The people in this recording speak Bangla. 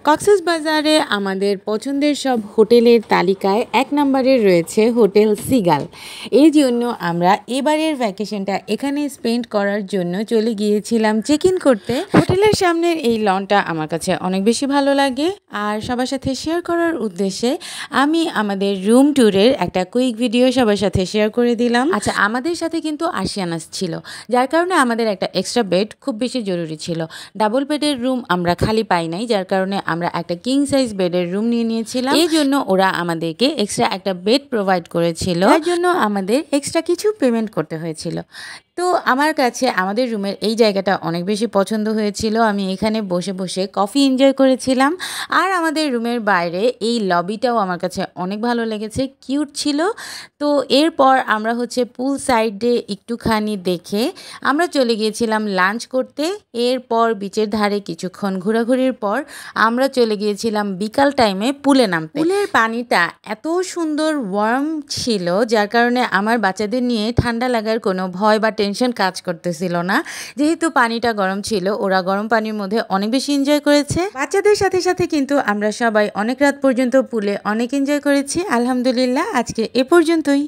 কক্সবাজারে আমাদের পছন্দের সব হোটেলের তালিকায় ১ নম্বরে রয়েছে হোটেল সিগাল। এই জন্য আমরা এবারের ভ্যাকেশনটা এখানে স্পেন্ড করার জন্য চলে গিয়েছিলাম চেক ইন করতে। হোটেলের সামনের এই লনটা আমার কাছে অনেক বেশি ভালো লাগে, আর সবার সাথে শেয়ার করার উদ্দেশ্যে আমি আমাদের রুম ট্যুরের একটা কুইক ভিডিও সবার সাথে শেয়ার করে দিলাম। আচ্ছা, আমাদের সাথে কিন্তু আশিয়ানাস ছিল, যার কারণে আমাদের একটা এক্সট্রা বেড খুব বেশি জরুরি ছিল। ডাবল বেডের রুম আমরা খালি পাই নাই, যার কারণে আমরা একটা কিং সাইজ বেডের রুম নিয়ে নিয়েছিলাম। এই জন্য ওরা আমাদেরকে এক্সট্রা একটা বেড প্রোভাইড করেছিল, তার জন্য আমাদের এক্সট্রা কিছু পেমেন্ট করতে হয়েছিল। তো আমার কাছে আমাদের রুমের এই জায়গাটা অনেক বেশি পছন্দ হয়েছিল। আমি এখানে বসে বসে কফি এনজয় করেছিলাম, আর আমাদের রুমের বাইরে এই লবিটাও আমার কাছে অনেক ভালো লেগেছে, কিউট ছিল। তো এরপর আমরা পুল সাইডে একটুখানি দেখে আমরা চলে গিয়েছিলাম লাঞ্চ করতে। এরপর বিচের ধারে কিছুক্ষণ ঘোরাঘুরির পর আমরা চলে গিয়েছিলাম বিকাল টাইমে পুলে নামতে। পুলের পানিটা এত সুন্দর ওয়ার্ম ছিল, যার কারণে আমার বাচ্চাদের নিয়ে ঠান্ডা লাগার কোনো ভয় বা টেনশন কাজ করতেছিল না। যেহেতু পানিটা গরম ছিল, ওরা গরম পানির মধ্যে অনেক বেশি এনজয় করেছে। বাচ্চাদের সাথে সাথে কিন্তু আমরা সবাই অনেক রাত পর্যন্ত পুলে অনেক এনজয় করেছি। আলহামদুলিল্লাহ, আজকে এ পর্যন্তই।